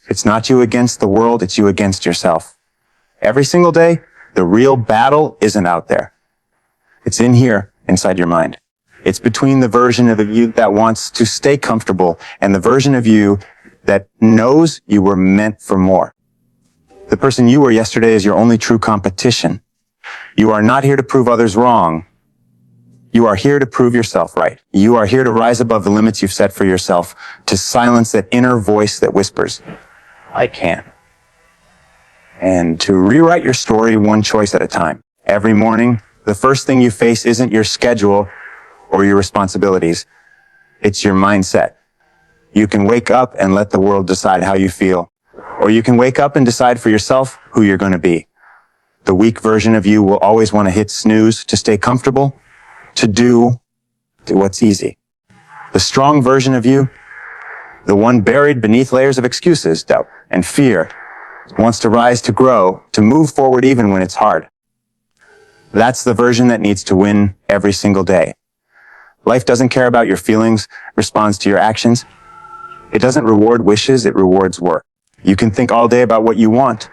It's not you against the world, it's you against yourself. Every single day, the real battle isn't out there. It's in here, inside your mind. It's between the version of you that wants to stay comfortable and the version of you that knows you were meant for more. The person you were yesterday is your only true competition. You are not here to prove others wrong. You are here to prove yourself right. You are here to rise above the limits you've set for yourself, to silence that inner voice that whispers, I can. And to rewrite your story one choice at a time. Every morning, the first thing you face isn't your schedule or your responsibilities. It's your mindset. You can wake up and let the world decide how you feel. Or you can wake up and decide for yourself who you're going to be. The weak version of you will always want to hit snooze to stay comfortable, to do what's easy. The strong version of you, the one buried beneath layers of excuses, doubt, and fear, wants to rise, to grow, to move forward even when it's hard. That's the version that needs to win every single day. Life doesn't care about your feelings, responds to your actions. It doesn't reward wishes, it rewards work. You can think all day about what you want,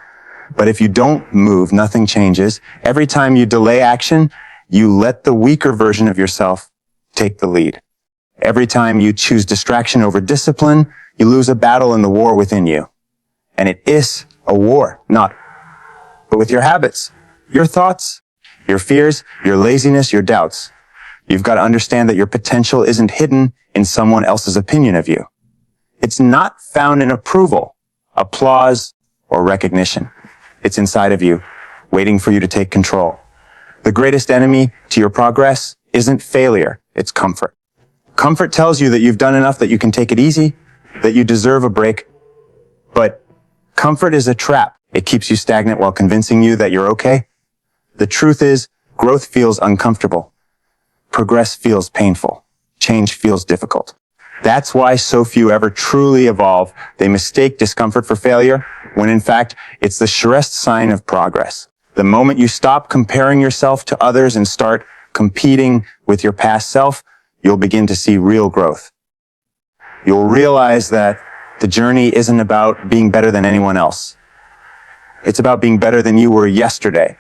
but if you don't move, nothing changes. Every time you delay action, you let the weaker version of yourself take the lead. Every time you choose distraction over discipline, you lose a battle in the war within you. And it is a war, but with your habits, your thoughts, your fears, your laziness, your doubts. You've got to understand that your potential isn't hidden in someone else's opinion of you. It's not found in approval, applause, or recognition. It's inside of you, waiting for you to take control. The greatest enemy to your progress isn't failure, it's comfort. Comfort tells you that you've done enough, that you can take it easy, that you deserve a break. But comfort is a trap. It keeps you stagnant while convincing you that you're okay. The truth is, growth feels uncomfortable. Progress feels painful. Change feels difficult. That's why so few ever truly evolve. They mistake discomfort for failure, when in fact, it's the surest sign of progress. The moment you stop comparing yourself to others and start competing with your past self, you'll begin to see real growth. You'll realize that the journey isn't about being better than anyone else. It's about being better than you were yesterday.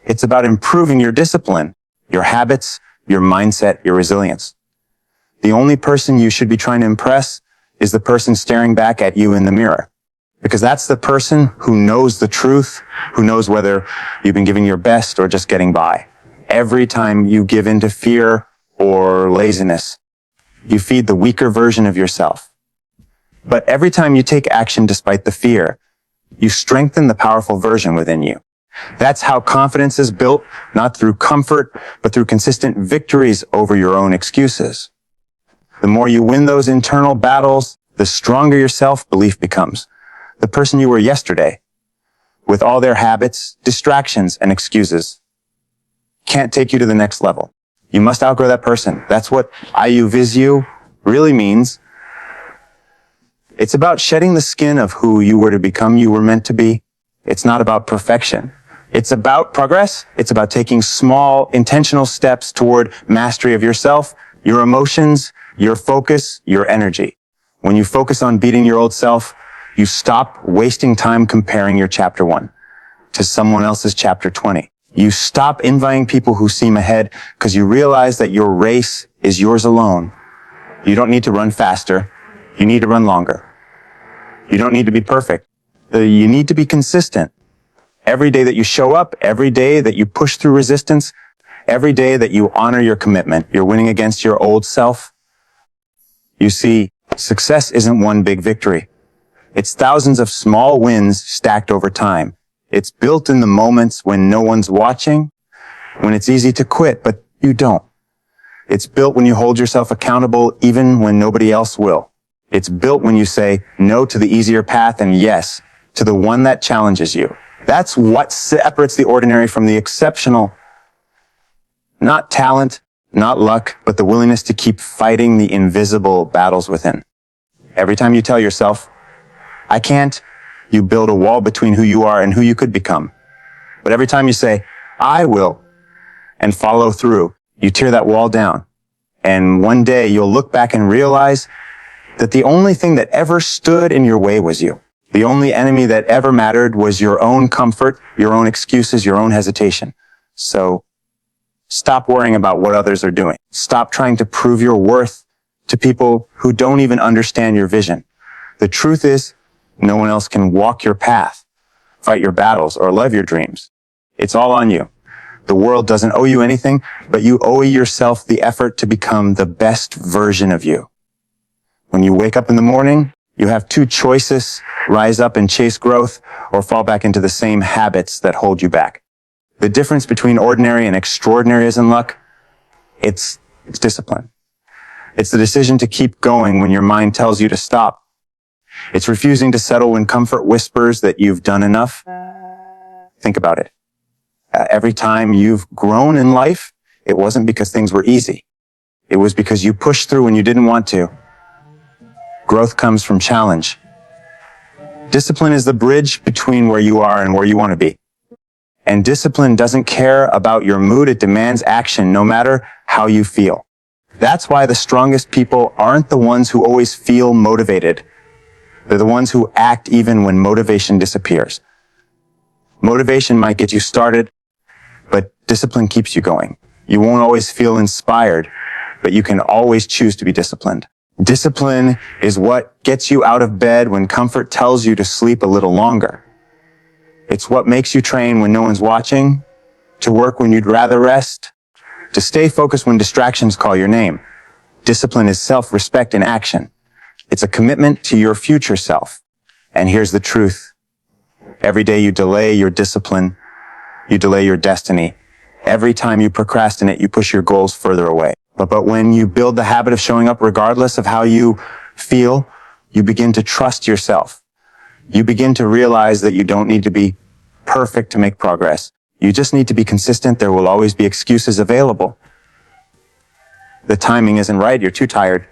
It's about improving your discipline, your habits, your mindset, your resilience. The only person you should be trying to impress is the person staring back at you in the mirror. Because that's the person who knows the truth, who knows whether you've been giving your best or just getting by. Every time you give in to fear or laziness, you feed the weaker version of yourself. But every time you take action despite the fear, you strengthen the powerful version within you. That's how confidence is built, not through comfort, but through consistent victories over your own excuses. The more you win those internal battles, the stronger your self-belief becomes. The person you were yesterday, with all their habits, distractions, and excuses, can't take you to the next level. You must outgrow that person. That's what IU Viz You really means. It's about shedding the skin of who you were to become, you were meant to be. It's not about perfection. It's about progress. It's about taking small, intentional steps toward mastery of yourself, your emotions, your focus, your energy. When you focus on beating your old self, you stop wasting time comparing your chapter 1 to someone else's chapter 20. You stop envying people who seem ahead because you realize that your race is yours alone. You don't need to run faster. You need to run longer. You don't need to be perfect. You need to be consistent. Every day that you show up, every day that you push through resistance, every day that you honor your commitment, you're winning against your old self. You see, success isn't one big victory. It's thousands of small wins stacked over time. It's built in the moments when no one's watching, when it's easy to quit, but you don't. It's built when you hold yourself accountable even when nobody else will. It's built when you say no to the easier path and yes to the one that challenges you. That's what separates the ordinary from the exceptional. Not talent, not luck, but the willingness to keep fighting the invisible battles within. Every time you tell yourself, I can't, you build a wall between who you are and who you could become. But every time you say, I will, and follow through, you tear that wall down. And one day you'll look back and realize that the only thing that ever stood in your way was you. The only enemy that ever mattered was your own comfort, your own excuses, your own hesitation. So stop worrying about what others are doing. Stop trying to prove your worth to people who don't even understand your vision. The truth is, no one else can walk your path, fight your battles, or live your dreams. It's all on you. The world doesn't owe you anything, but you owe yourself the effort to become the best version of you. When you wake up in the morning, you have two choices: rise up and chase growth, or fall back into the same habits that hold you back. The difference between ordinary and extraordinary isn't luck. It's discipline. It's the decision to keep going when your mind tells you to stop. It's refusing to settle when comfort whispers that you've done enough. Think about it. Every time you've grown in life, it wasn't because things were easy. It was because you pushed through when you didn't want to. Growth comes from challenge. Discipline is the bridge between where you are and where you want to be. And discipline doesn't care about your mood. It demands action no matter how you feel. That's why the strongest people aren't the ones who always feel motivated. They're the ones who act even when motivation disappears. Motivation might get you started, but discipline keeps you going. You won't always feel inspired, but you can always choose to be disciplined. Discipline is what gets you out of bed when comfort tells you to sleep a little longer. It's what makes you train when no one's watching, to work when you'd rather rest, to stay focused when distractions call your name. Discipline is self-respect in action. It's a commitment to your future self. And here's the truth. Every day you delay your discipline, you delay your destiny. Every time you procrastinate, you push your goals further away. But when you build the habit of showing up regardless of how you feel, you begin to trust yourself. You begin to realize that you don't need to be perfect to make progress. You just need to be consistent. There will always be excuses available. The timing isn't right. You're too tired.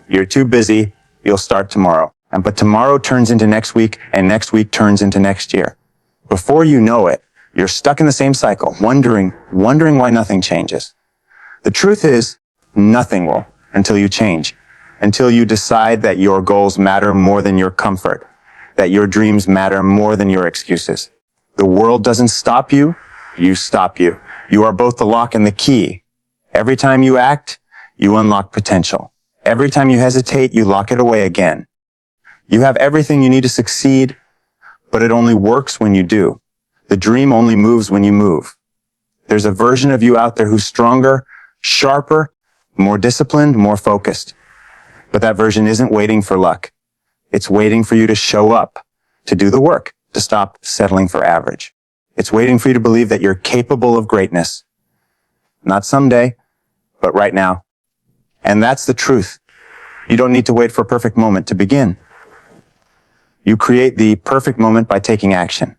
You're too busy. You'll start tomorrow. But tomorrow turns into next week, and next week turns into next year. Before you know it, you're stuck in the same cycle, wondering why nothing changes. The truth is, nothing will until you change, until you decide that your goals matter more than your comfort, that your dreams matter more than your excuses. The world doesn't stop you, you stop you. You are both the lock and the key. Every time you act, you unlock potential. Every time you hesitate, you lock it away again. You have everything you need to succeed, but it only works when you do. The dream only moves when you move. There's a version of you out there who's stronger, sharper, more disciplined, more focused. But that version isn't waiting for luck. It's waiting for you to show up, to do the work, to stop settling for average. It's waiting for you to believe that you're capable of greatness. Not someday, but right now. And that's the truth. You don't need to wait for a perfect moment to begin. You create the perfect moment by taking action.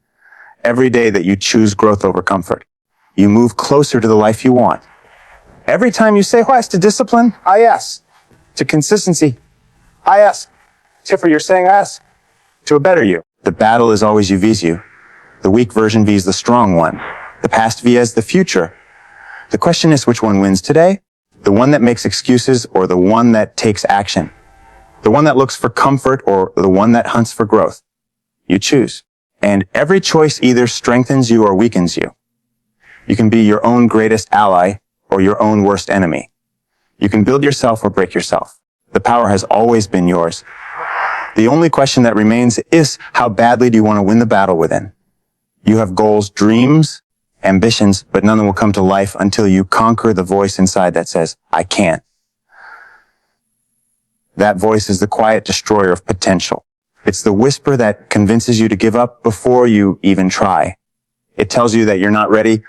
Every day that you choose growth over comfort, you move closer to the life you want. Every time you say yes to discipline, I yes. To consistency, I yes. Tiffer, you're saying yes. To a better you. The battle is always you vs you. The weak version vs the strong one. The past vs the future. The question is, which one wins today? The one that makes excuses or the one that takes action? The one that looks for comfort or the one that hunts for growth? You choose. And every choice either strengthens you or weakens you. You can be your own greatest ally or your own worst enemy. You can build yourself or break yourself. The power has always been yours. The only question that remains is, how badly do you want to win the battle within? You have goals, dreams, ambitions, but none will come to life until you conquer the voice inside that says, I can't. That voice is the quiet destroyer of potential. It's the whisper that convinces you to give up before you even try. It tells you that you're not ready,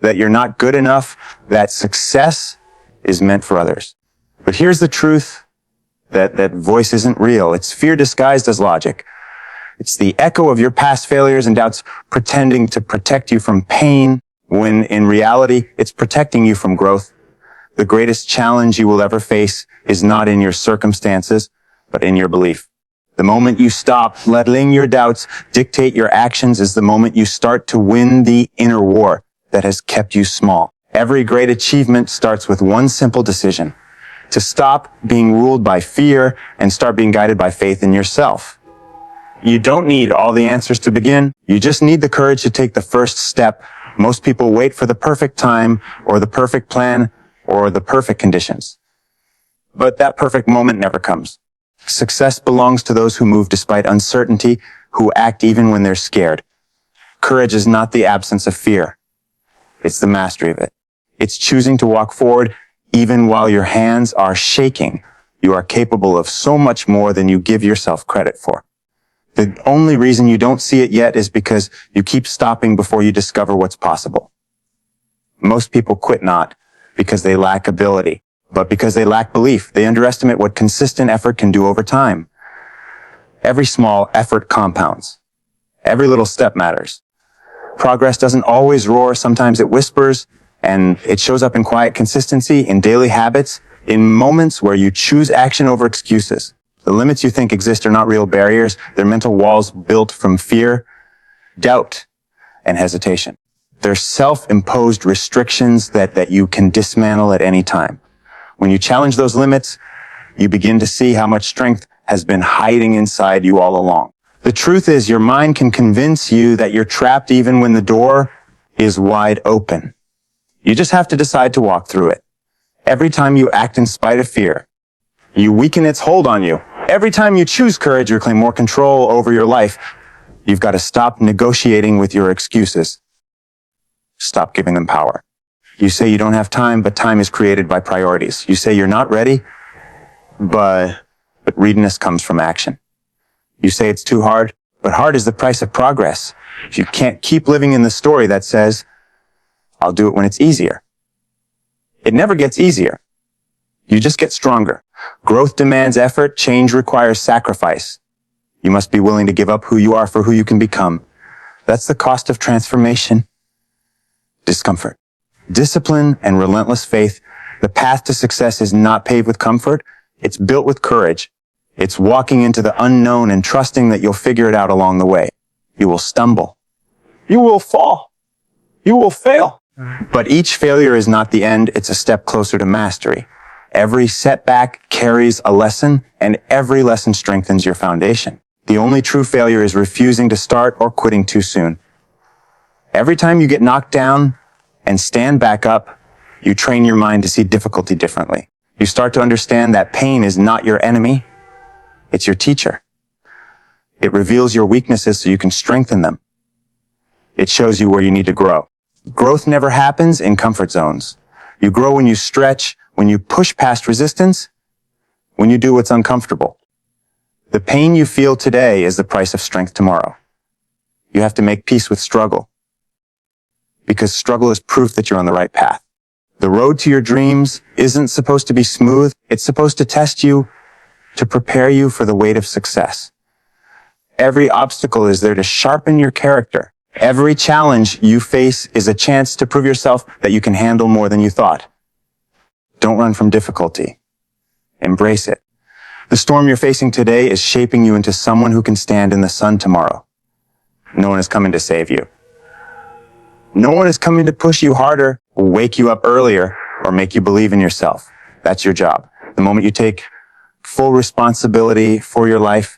that you're not good enough, that success is meant for others. But here's the truth, that voice isn't real. It's fear disguised as logic. It's the echo of your past failures and doubts pretending to protect you from pain, when in reality, it's protecting you from growth. The greatest challenge you will ever face is not in your circumstances, but in your belief. The moment you stop letting your doubts dictate your actions is the moment you start to win the inner war that has kept you small. Every great achievement starts with one simple decision: to stop being ruled by fear and start being guided by faith in yourself. You don't need all the answers to begin. You just need the courage to take the first step. Most people wait for the perfect time or the perfect plan or the perfect conditions. But that perfect moment never comes. Success belongs to those who move despite uncertainty, who act even when they're scared. Courage is not the absence of fear. It's the mastery of it. It's choosing to walk forward even while your hands are shaking. You are capable of so much more than you give yourself credit for. The only reason you don't see it yet is because you keep stopping before you discover what's possible. Most people quit not because they lack ability, but because they lack belief. They underestimate what consistent effort can do over time. Every small effort compounds. Every little step matters. Progress doesn't always roar. Sometimes it whispers, and it shows up in quiet consistency, in daily habits, in moments where you choose action over excuses. The limits you think exist are not real barriers. They're mental walls built from fear, doubt, and hesitation. They're self-imposed restrictions that you can dismantle at any time. When you challenge those limits, you begin to see how much strength has been hiding inside you all along. The truth is, your mind can convince you that you're trapped even when the door is wide open. You just have to decide to walk through it. Every time you act in spite of fear, you weaken its hold on you. Every time you choose courage, you claim more control over your life. You've got to stop negotiating with your excuses. Stop giving them power. You say you don't have time, but time is created by priorities. You say you're not ready, but readiness comes from action. You say it's too hard, but hard is the price of progress. You can't keep living in the story that says, I'll do it when it's easier. It never gets easier. You just get stronger. Growth demands effort. Change requires sacrifice. You must be willing to give up who you are for who you can become. That's the cost of transformation. Discomfort. Discipline and relentless faith. The path to success is not paved with comfort. It's built with courage. It's walking into the unknown and trusting that you'll figure it out along the way. You will stumble. You will fall. You will fail. But each failure is not the end. It's a step closer to mastery. Every setback carries a lesson, and every lesson strengthens your foundation. The only true failure is refusing to start or quitting too soon. Every time you get knocked down and stand back up, you train your mind to see difficulty differently. You start to understand that pain is not your enemy. It's your teacher. It reveals your weaknesses so you can strengthen them. It shows you where you need to grow. Growth never happens in comfort zones. You grow when you stretch, when you push past resistance, when you do what's uncomfortable. The pain you feel today is the price of strength tomorrow. You have to make peace with struggle, because struggle is proof that you're on the right path. The road to your dreams isn't supposed to be smooth. It's supposed to test you, to prepare you for the weight of success. Every obstacle is there to sharpen your character. Every challenge you face is a chance to prove yourself that you can handle more than you thought. Don't run from difficulty. Embrace it. The storm you're facing today is shaping you into someone who can stand in the sun tomorrow. No one is coming to save you. No one is coming to push you harder, wake you up earlier, or make you believe in yourself. That's your job. The moment you take full responsibility for your life,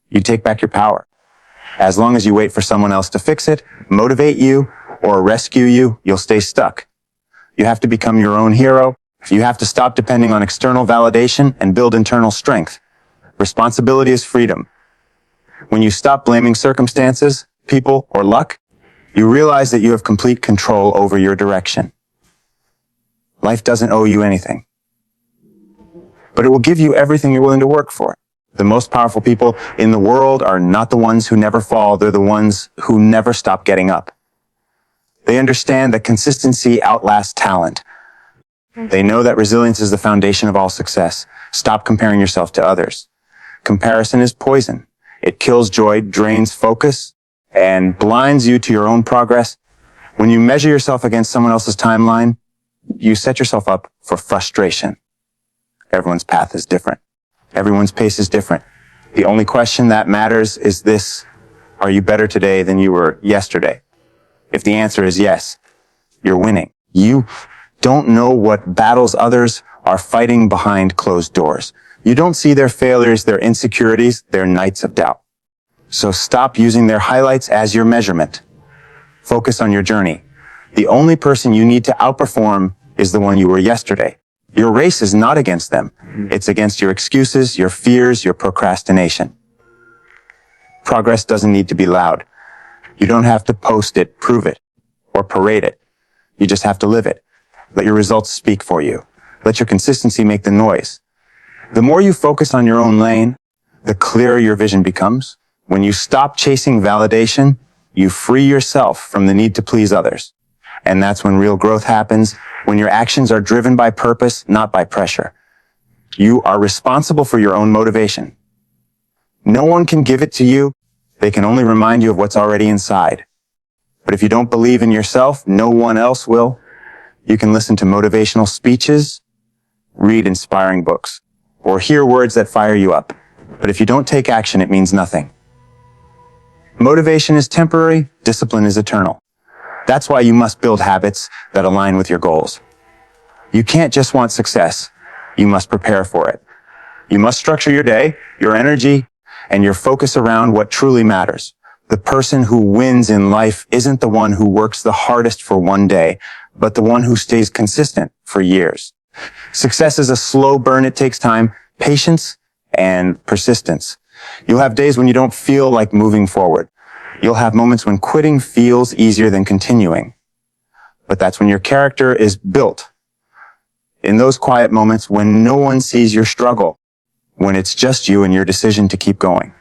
you take back your power. As long as you wait for someone else to fix it, motivate you, or rescue you, you'll stay stuck. You have to become your own hero. You have to stop depending on external validation and build internal strength. Responsibility is freedom. When you stop blaming circumstances, people, or luck, you realize that you have complete control over your direction. Life doesn't owe you anything, but it will give you everything you're willing to work for. The most powerful people in the world are not the ones who never fall. They're the ones who never stop getting up. They understand that consistency outlasts talent. They know that resilience is the foundation of all success. Stop comparing yourself to others. Comparison is poison. It kills joy, drains focus, and blinds you to your own progress. When you measure yourself against someone else's timeline, you set yourself up for frustration. Everyone's path is different. Everyone's pace is different. The only question that matters is this: are you better today than you were yesterday? If the answer is yes, you're winning. You don't know what battles others are fighting behind closed doors. You don't see their failures, their insecurities, their nights of doubt. So stop using their highlights as your measurement. Focus on your journey. The only person you need to outperform is the one you were yesterday. Your race is not against them. It's against your excuses, your fears, your procrastination. Progress doesn't need to be loud. You don't have to post it, prove it, or parade it. You just have to live it. Let your results speak for you. Let your consistency make the noise. The more you focus on your own lane, the clearer your vision becomes. When you stop chasing validation, you free yourself from the need to please others. And that's when real growth happens, when your actions are driven by purpose, not by pressure. You are responsible for your own motivation. No one can give it to you. They can only remind you of what's already inside. But if you don't believe in yourself, no one else will. You can listen to motivational speeches, read inspiring books, or hear words that fire you up. But if you don't take action, it means nothing. Motivation is temporary, discipline is eternal. That's why you must build habits that align with your goals. You can't just want success. You must prepare for it. You must structure your day, your energy, and your focus around what truly matters. The person who wins in life isn't the one who works the hardest for one day, but the one who stays consistent for years. Success is a slow burn. It takes time, patience, and persistence. You'll have days when you don't feel like moving forward. You'll have moments when quitting feels easier than continuing. But that's when your character is built. In those quiet moments when no one sees your struggle, when it's just you and your decision to keep going.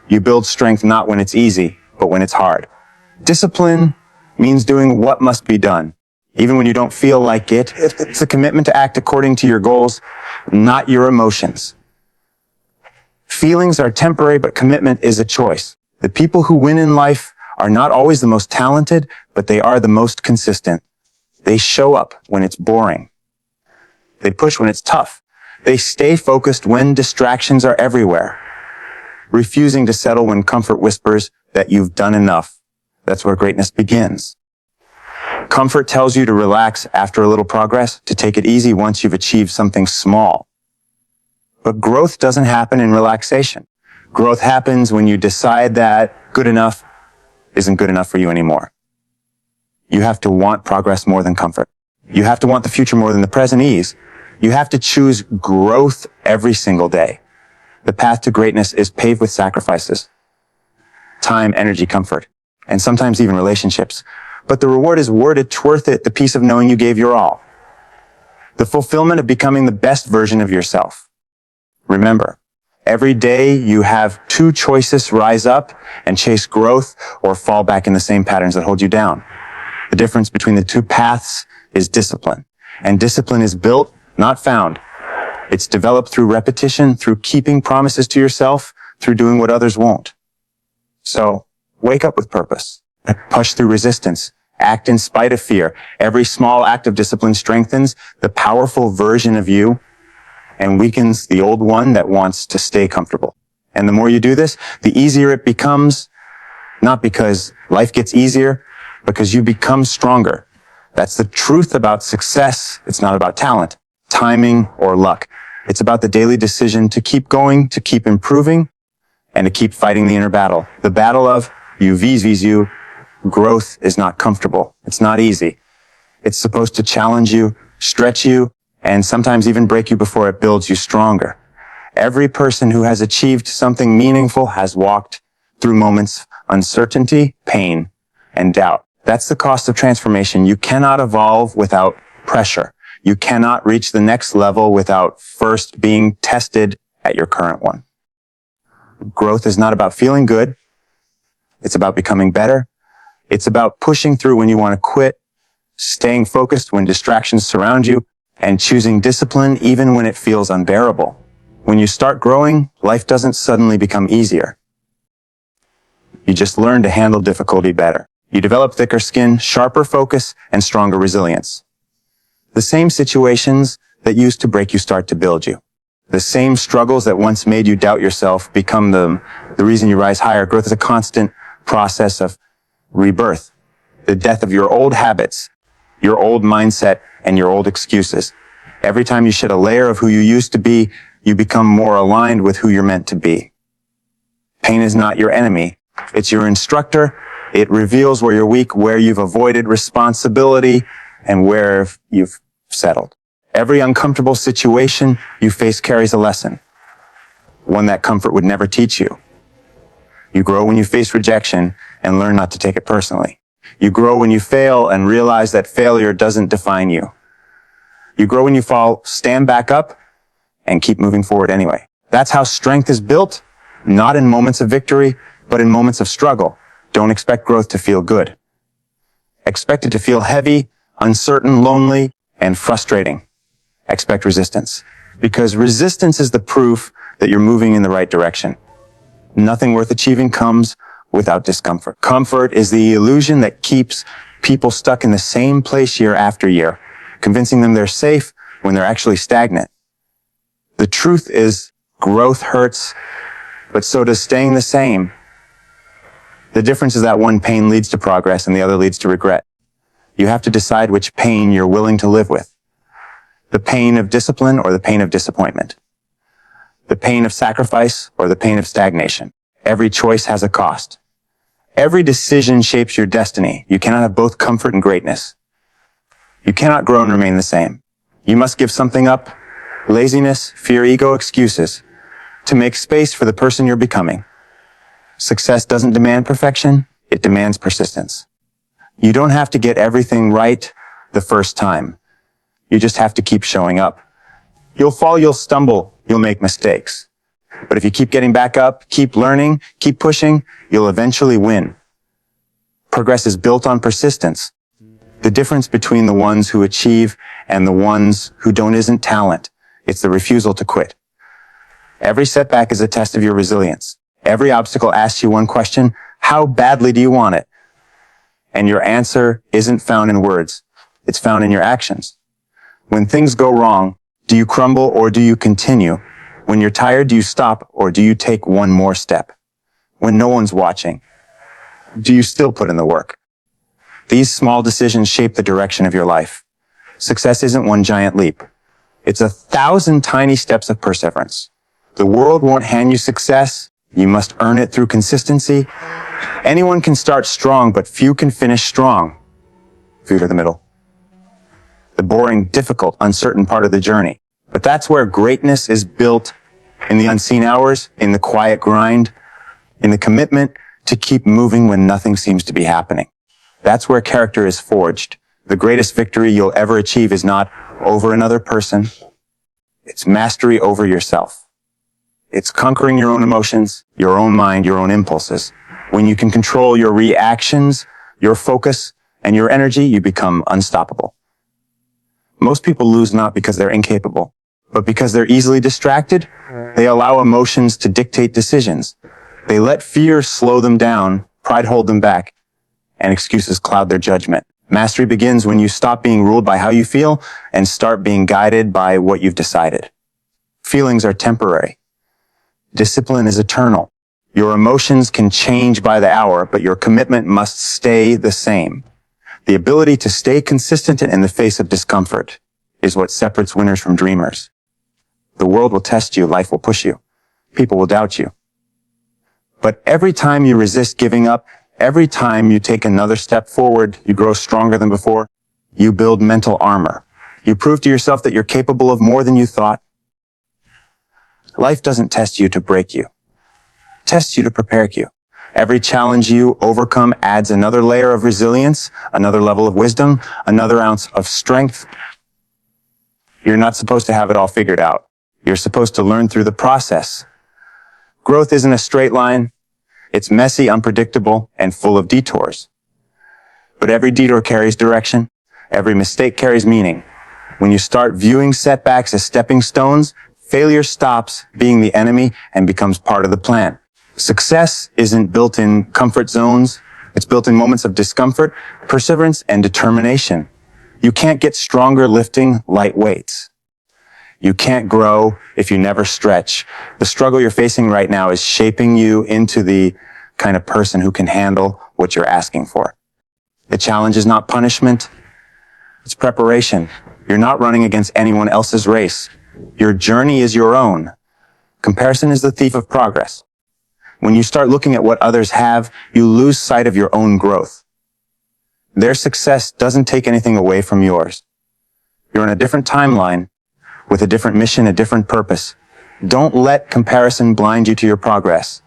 You build strength not when it's easy, but when it's hard. Discipline means doing what must be done, even when you don't feel like it. It's a commitment to act according to your goals, not your emotions. Feelings are temporary, but commitment is a choice. The people who win in life are not always the most talented, but they are the most consistent. They show up when it's boring. They push when it's tough. They stay focused when distractions are everywhere. Refusing to settle when comfort whispers that you've done enough. That's where greatness begins. Comfort tells you to relax after a little progress, to take it easy once you've achieved something small. But growth doesn't happen in relaxation. Growth happens when you decide that good enough isn't good enough for you anymore. You have to want progress more than comfort. You have to want the future more than the present ease. You have to choose growth every single day. The path to greatness is paved with sacrifices. Time, energy, comfort, and sometimes even relationships. But the reward is worth it, the peace of knowing you gave your all. The fulfillment of becoming the best version of yourself. Remember, every day you have two choices: rise up and chase growth, or fall back in the same patterns that hold you down. The difference between the two paths is discipline. And discipline is built, not found. It's developed through repetition, through keeping promises to yourself, through doing what others won't. So, wake up with purpose. Push through resistance. Act in spite of fear. Every small act of discipline strengthens the powerful version of you and weakens the old one that wants to stay comfortable. And the more you do this, the easier it becomes, not because life gets easier, because you become stronger. That's the truth about success. It's not about talent, timing, or luck. It's about the daily decision to keep going, to keep improving, and to keep fighting the inner battle. The battle of you vis you. Growth is not comfortable. It's not easy. It's supposed to challenge you, stretch you, and sometimes even break you before it builds you stronger. Every person who has achieved something meaningful has walked through moments of uncertainty, pain, and doubt. That's the cost of transformation. You cannot evolve without pressure. You cannot reach the next level without first being tested at your current one. Growth is not about feeling good. It's about becoming better. It's about pushing through when you want to quit, staying focused when distractions surround you, and choosing discipline even when it feels unbearable. When you start growing, life doesn't suddenly become easier. You just learn to handle difficulty better. You develop thicker skin, sharper focus, and stronger resilience. The same situations that used to break you start to build you. The same struggles that once made you doubt yourself become the reason you rise higher. Growth is a constant process of rebirth. The death of your old habits, your old mindset, and your old excuses. Every time you shed a layer of who you used to be, you become more aligned with who you're meant to be. Pain is not your enemy. It's your instructor. It reveals where you're weak, where you've avoided responsibility, and where you've settled. Every uncomfortable situation you face carries a lesson, one that comfort would never teach you. You grow when you face rejection and learn not to take it personally. You grow when you fail and realize that failure doesn't define you. You grow when you fall, stand back up, and keep moving forward anyway. That's how strength is built, not in moments of victory, but in moments of struggle. Don't expect growth to feel good. Expect it to feel heavy, uncertain, lonely, and frustrating. Expect resistance. Because resistance is the proof that you're moving in the right direction. Nothing worth achieving comes without discomfort. Comfort is the illusion that keeps people stuck in the same place year after year, convincing them they're safe when they're actually stagnant. The truth is, growth hurts, but so does staying the same. The difference is that one pain leads to progress and the other leads to regret. You have to decide which pain you're willing to live with. The pain of discipline or the pain of disappointment. The pain of sacrifice or the pain of stagnation. Every choice has a cost. Every decision shapes your destiny. You cannot have both comfort and greatness. You cannot grow and remain the same. You must give something up, laziness, fear, ego, excuses, to make space for the person you're becoming. Success doesn't demand perfection, it demands persistence. You don't have to get everything right the first time. You just have to keep showing up. You'll fall, you'll stumble, you'll make mistakes. But if you keep getting back up, keep learning, keep pushing, you'll eventually win. Progress is built on persistence. The difference between the ones who achieve and the ones who don't isn't talent. It's the refusal to quit. Every setback is a test of your resilience. Every obstacle asks you one question: how badly do you want it? And your answer isn't found in words. It's found in your actions. When things go wrong, do you crumble or do you continue? When you're tired, do you stop or do you take one more step? When no one's watching, do you still put in the work? These small decisions shape the direction of your life. Success isn't one giant leap. It's 1,000 tiny steps of perseverance. The world won't hand you success. You must earn it through consistency. Anyone can start strong, but few can finish strong. Few to the middle. The boring, difficult, uncertain part of the journey. But that's where greatness is built, in the unseen hours, in the quiet grind, in the commitment to keep moving when nothing seems to be happening. That's where character is forged. The greatest victory you'll ever achieve is not over another person. It's mastery over yourself. It's conquering your own emotions, your own mind, your own impulses. When you can control your reactions, your focus, and your energy, you become unstoppable. Most people lose not because they're incapable, but because they're easily distracted. They allow emotions to dictate decisions. They let fear slow them down, pride hold them back, and excuses cloud their judgment. Mastery begins when you stop being ruled by how you feel and start being guided by what you've decided. Feelings are temporary. Discipline is eternal. Your emotions can change by the hour, but your commitment must stay the same. The ability to stay consistent in the face of discomfort is what separates winners from dreamers. The world will test you, life will push you, people will doubt you. But every time you resist giving up, every time you take another step forward, you grow stronger than before. You build mental armor. You prove to yourself that you're capable of more than you thought. Life doesn't test you to break you. It tests you to prepare you. Every challenge you overcome adds another layer of resilience, another level of wisdom, another ounce of strength. You're not supposed to have it all figured out. You're supposed to learn through the process. Growth isn't a straight line. It's messy, unpredictable, and full of detours. But every detour carries direction. Every mistake carries meaning. When you start viewing setbacks as stepping stones, failure stops being the enemy and becomes part of the plan. Success isn't built in comfort zones. It's built in moments of discomfort, perseverance, and determination. You can't get stronger lifting light weights. You can't grow if you never stretch. The struggle you're facing right now is shaping you into the kind of person who can handle what you're asking for. The challenge is not punishment. It's preparation. You're not running against anyone else's race. Your journey is your own. Comparison is the thief of progress. When you start looking at what others have, you lose sight of your own growth. Their success doesn't take anything away from yours. You're in a different timeline with a different mission, a different purpose. Don't let comparison blind you to your progress.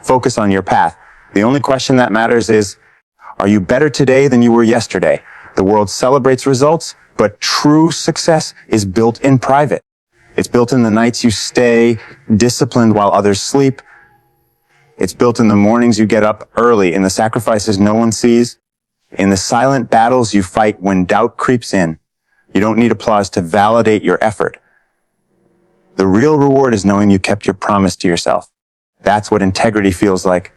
Focus on your path. The only question that matters is, are you better today than you were yesterday? The world celebrates results, but true success is built in private. It's built in the nights you stay disciplined while others sleep. It's built in the mornings you get up early, in the sacrifices no one sees, in the silent battles you fight when doubt creeps in. You don't need applause to validate your effort. The real reward is knowing you kept your promise to yourself. That's what integrity feels like.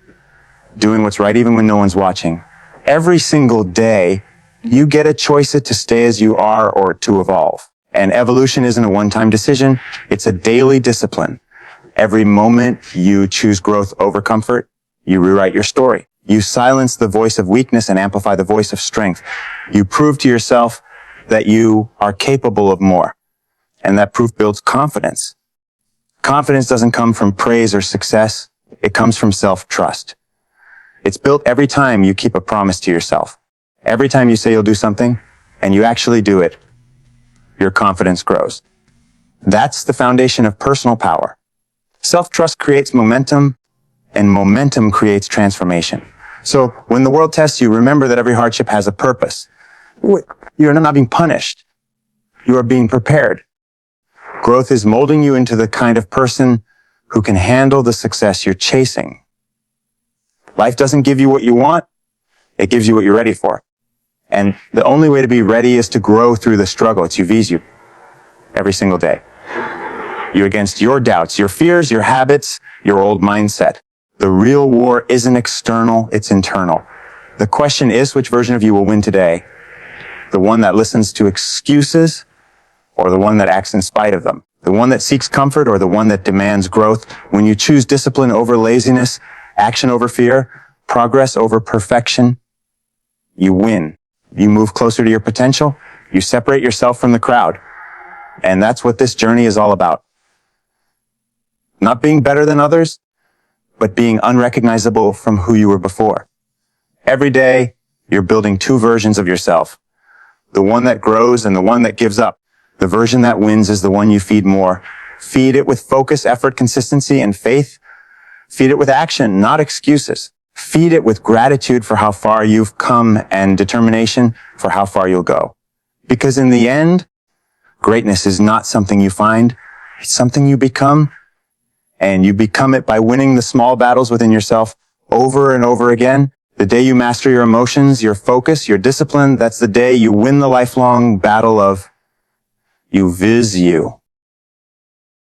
Doing what's right even when no one's watching. Every single day, you get a choice to stay as you are or to evolve. And evolution isn't a one-time decision. It's a daily discipline. Every moment you choose growth over comfort, you rewrite your story. You silence the voice of weakness and amplify the voice of strength. You prove to yourself that you are capable of more. And that proof builds confidence. Confidence doesn't come from praise or success. It comes from self-trust. It's built every time you keep a promise to yourself. Every time you say you'll do something and you actually do it, your confidence grows. That's the foundation of personal power. Self-trust creates momentum, and momentum creates transformation. So when the world tests you, remember that every hardship has a purpose. You're not being punished. You are being prepared. Growth is molding you into the kind of person who can handle the success you're chasing. Life doesn't give you what you want. It gives you what you're ready for. And the only way to be ready is to grow through the struggle. It's you every single day. You against your doubts, your fears, your habits, your old mindset. The real war isn't external, it's internal. The question is, which version of you will win today? The one that listens to excuses or the one that acts in spite of them? The one that seeks comfort or the one that demands growth? When you choose discipline over laziness, action over fear, progress over perfection, you win. You move closer to your potential. You separate yourself from the crowd. And that's what this journey is all about. Not being better than others, but being unrecognizable from who you were before. Every day, you're building two versions of yourself. The one that grows and the one that gives up. The version that wins is the one you feed more. Feed it with focus, effort, consistency, and faith. Feed it with action, not excuses. Feed it with gratitude for how far you've come and determination for how far you'll go. Because in the end, greatness is not something you find, it's something you become. And you become it by winning the small battles within yourself over and over again. The day you master your emotions, your focus, your discipline, that's the day you win the lifelong battle of you.